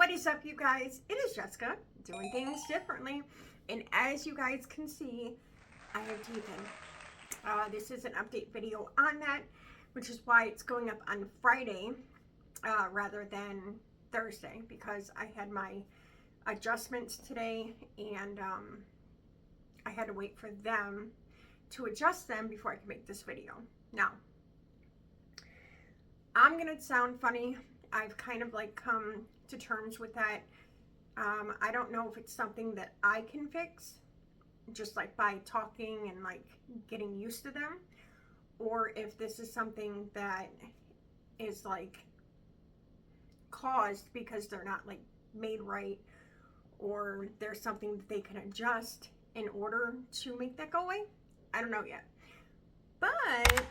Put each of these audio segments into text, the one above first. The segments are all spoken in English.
What is up, you guys? It is Jessica, doing things differently. And as you guys can see, I have teeth in. This is an update video on that, which is why it's going up on Friday rather than Thursday, because I had my adjustments today and I had to wait for them to adjust them before I could make this video. Now, I'm gonna sound funny. I've kind of like come to terms with that. I don't know if it's something that I can fix just like by talking and like getting used to them, or if this is something that is like caused because they're not like made right, or there's something that they can adjust in order to make that go away. I don't know yet, but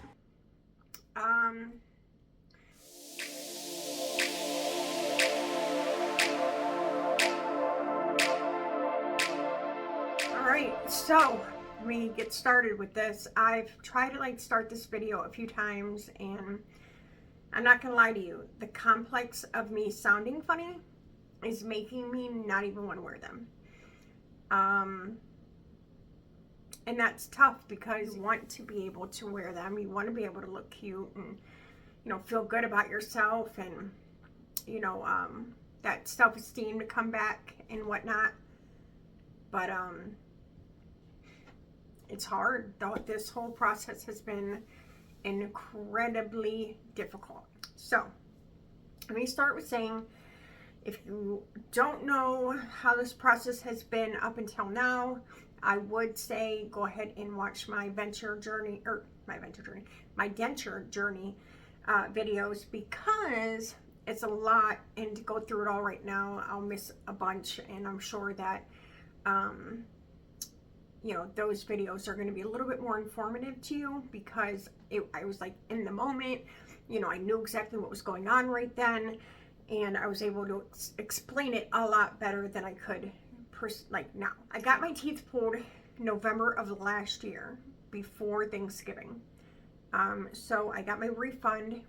Alright, so let me get started with this. I've tried to like start this video a few times, and I'm not gonna lie to you, the complex of me sounding funny is making me not even want to wear them. And that's tough because you want to be able to wear them. You want to be able to look cute and, you know, feel good about yourself, and, you know, that self-esteem to come back and whatnot. But it's hard, though. This whole process has been incredibly difficult. So let me start with saying, if you don't know how this process has been up until now, I would say go ahead and watch my denture journey videos, because it's a lot, and to go through it all right now, I'll miss a bunch, and I'm sure that you know, those videos are going to be a little bit more informative to you, because I was like in the moment, you know, I knew exactly what was going on right then, and I was able to explain it a lot better than I could like now. I got my teeth pulled November of last year, before Thanksgiving. So I got my refund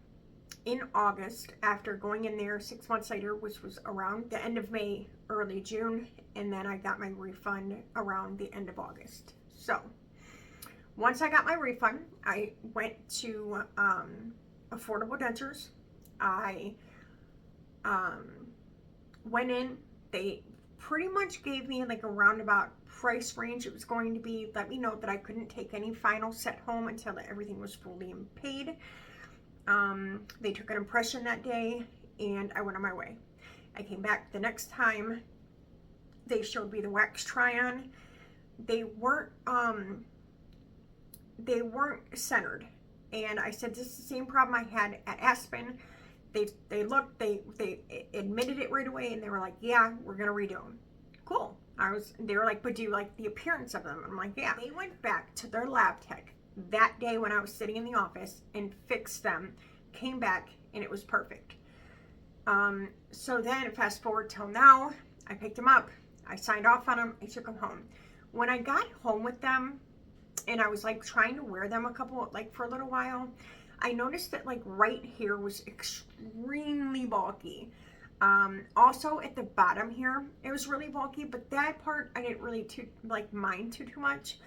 in August after going in there 6 months later, which was around the end of May, early June, and then I got my refund around the end of August. So once I got my refund, I went to Affordable Dentures. I went in. They pretty much gave me like a roundabout price range it was going to be. Let me know that I couldn't take any final set home until everything was fully paid. They took an impression that day, and I went on my way. I came back the next time. They showed me the wax try-on. They weren't centered, and I said, this is the same problem I had at Aspen. They looked, they admitted it right away, and they were like, yeah, we're gonna redo them. Cool. They were like, but do you like the appearance of them? I'm like, yeah. They went back to their lab tech that day when I was sitting in the office and fixed them, came back, and it was perfect. So then fast forward till now, I picked them up, I signed off on them, I took them home. When I got home with them and I was like trying to wear them for a little while, I noticed that like right here was extremely bulky. Also at the bottom here, it was really bulky, but that part I didn't really mind too much.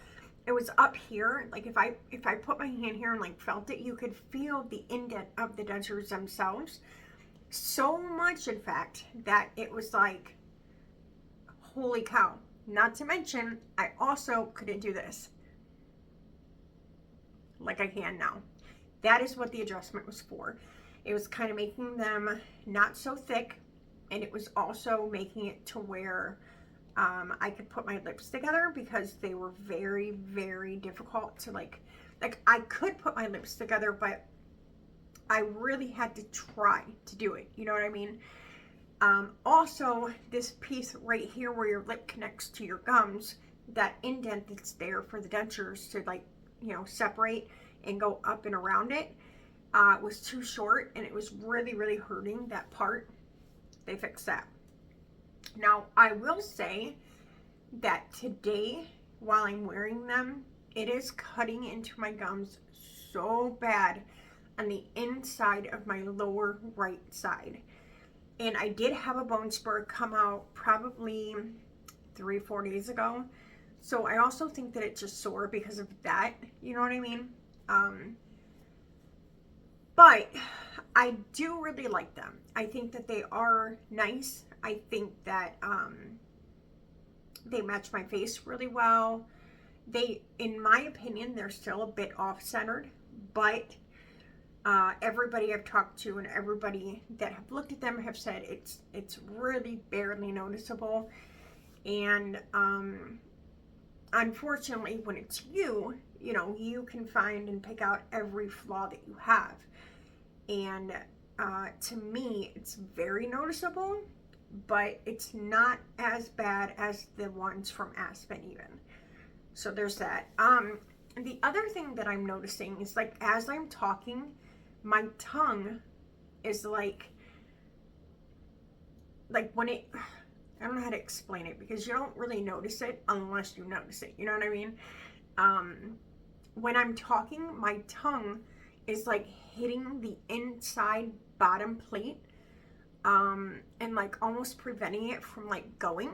It was up here, like if I put my hand here and like felt it, you could feel the indent of the dentures themselves. So much, in fact, that it was like, holy cow. Not to mention, I also couldn't do this like I can now. That is what the adjustment was for. It was kind of making them not so thick, and it was also making it to where I could put my lips together, because they were very, very difficult to like I could put my lips together, but I really had to try to do it. You know what I mean? Also, this piece right here where your lip connects to your gums, that indent that's there for the dentures to like, you know, separate and go up and around it, was too short, and it was really, really hurting that part. They fixed that. Now, I will say that today, while I'm wearing them, it is cutting into my gums so bad on the inside of my lower right side. And I did have a bone spur come out probably 3-4 days ago. So I also think that it's just sore because of that. You know what I mean? But I do really like them. I think that they are nice. I think that they match my face really well. They, in my opinion, they're still a bit off-centered, but everybody I've talked to and everybody that have looked at them have said it's really barely noticeable. And unfortunately, when it's you know, you can find and pick out every flaw that you have. And to me, it's very noticeable, but it's not as bad as the ones from Aspen even. So there's that. The other thing that I'm noticing is, like, as I'm talking, my tongue is like when it, I don't know how to explain it, because you don't really notice it unless you notice it. You know what I mean? When I'm talking, my tongue is like hitting the inside bottom plate, and like almost preventing it from like going.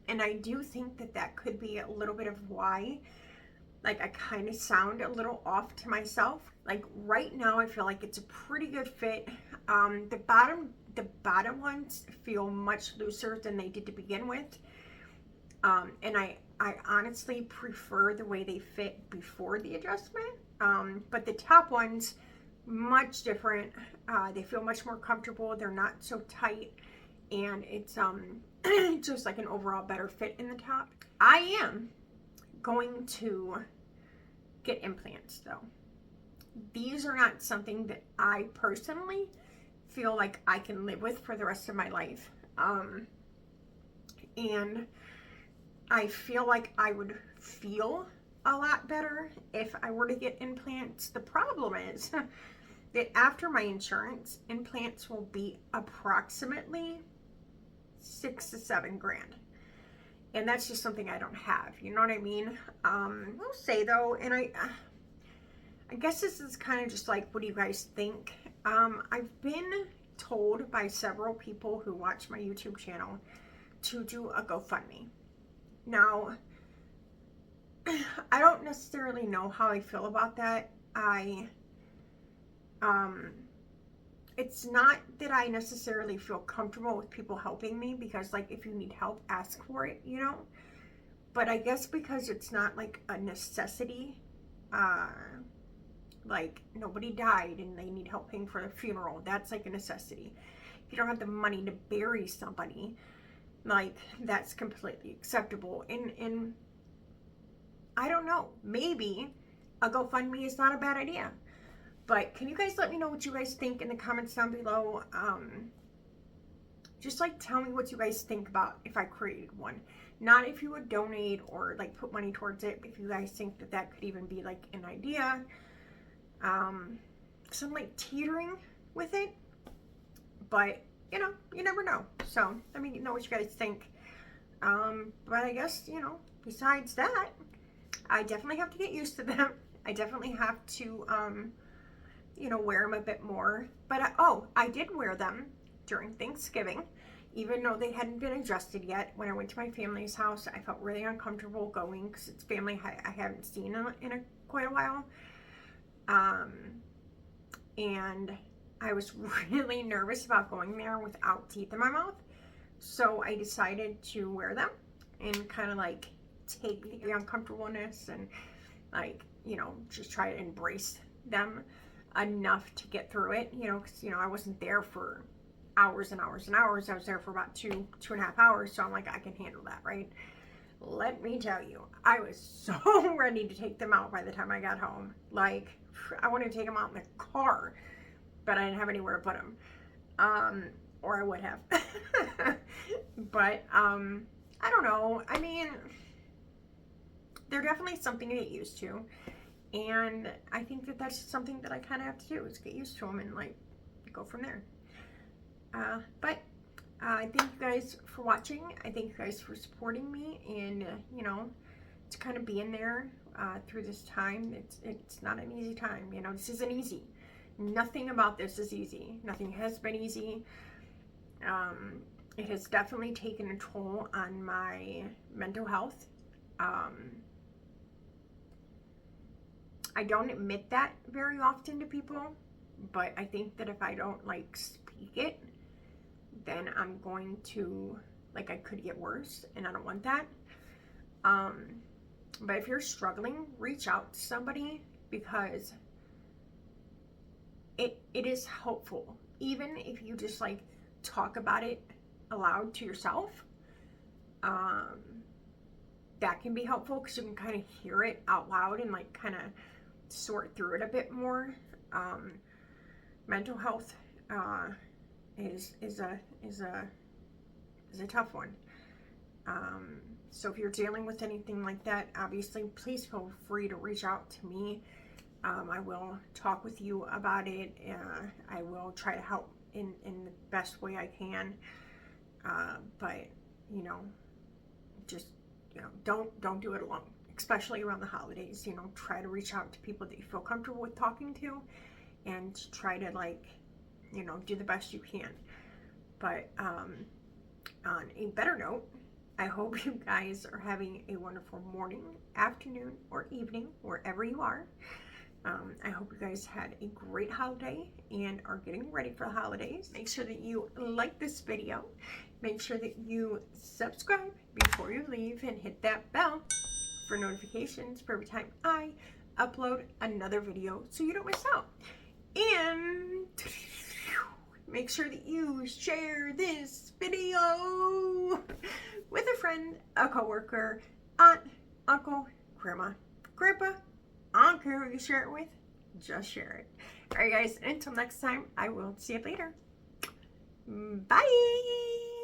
And I do think that that could be a little bit of why, like, I kind of sound a little off to myself. Like right now, I feel like it's a pretty good fit. The bottom ones feel much looser than they did to begin with. And I honestly prefer the way they fit before the adjustment. But the top ones, much different. They feel much more comfortable. They're not so tight, and it's just like an overall better fit in the top. I am going to get implants though. These are not something that I personally feel like I can live with for the rest of my life. And I feel like I would feel a lot better if I were to get implants. The problem is that after my insurance, implants will be approximately $6 to $7 grand. And that's just something I don't have. You know what I mean? I'll say though, and I guess this is kind of just like, what do you guys think? I've been told by several people who watch my YouTube channel to do a GoFundMe. Now, I don't necessarily know how I feel about that. It's not that I necessarily feel comfortable with people helping me, because like, if you need help, ask for it, you know? But I guess because it's not like a necessity, like nobody died and they need help paying for the funeral, that's like a necessity. If you don't have the money to bury somebody, like, that's completely acceptable. And I don't know, maybe a GoFundMe is not a bad idea. But can you guys let me know what you guys think in the comments down below? Just like, tell me what you guys think about if I created one. Not if you would donate or like put money towards it, but if you guys think that that could even be like an idea. Because I'm like teetering with it, but you know, you never know. So let me know what you guys think. But I guess, you know, besides that, I definitely have to get used to them. I definitely have to, you know, wear them a bit more. But I did wear them during Thanksgiving, even though they hadn't been adjusted yet. When I went to my family's house, I felt really uncomfortable going, because it's family I haven't seen in quite a while. And I was really nervous about going there without teeth in my mouth. So I decided to wear them and kind of like take the uncomfortableness and, like, you know, just try to embrace them enough to get through it, you know, because, you know, I wasn't there for hours and hours and hours. I was there for about 2.5 hours. So I'm like, I can handle that, right? Let me tell you, I was so ready to take them out by the time I got home. Like, I wanted to take them out in the car, but I didn't have anywhere to put them. Or I would have. But, I don't know. I mean, they're definitely something to get used to. And I think that that's something that I kind of have to do, is get used to them and, like, go from there. But I thank you guys for watching. I thank you guys for supporting me, and, you know, to kind of being there through this time. It's not an easy time. You know, this isn't easy. Nothing about this is easy. Nothing has been easy. It has definitely taken a toll on my mental health. I don't admit that very often to people, but I think that if I don't like speak it, then I'm going to, like, I could get worse, and I don't want that. But if you're struggling, reach out to somebody, because it is helpful. Even if you just like talk about it aloud to yourself, that can be helpful, because you can kind of hear it out loud and like kind of sort through it a bit more. Mental health is a tough one. So if you're dealing with anything like that, obviously, please feel free to reach out to me. I will talk with you about it. I will try to help in the best way I can. But you know, just, you know, don't do it alone, especially around the holidays. You know, try to reach out to people that you feel comfortable with talking to, and try to, like, you know, do the best you can. But on a better note, I hope you guys are having a wonderful morning, afternoon, or evening, wherever you are. I hope you guys had a great holiday and are getting ready for the holidays. Make sure that you like this video. Make sure that you subscribe before you leave, and hit that bell for notifications for every time I upload another video, so you don't miss out. And make sure that you share this video with a friend, a coworker, aunt, uncle, grandma, grandpa. I don't care who you share it with, just share it. Alright guys, until next time, I will see you later. Bye!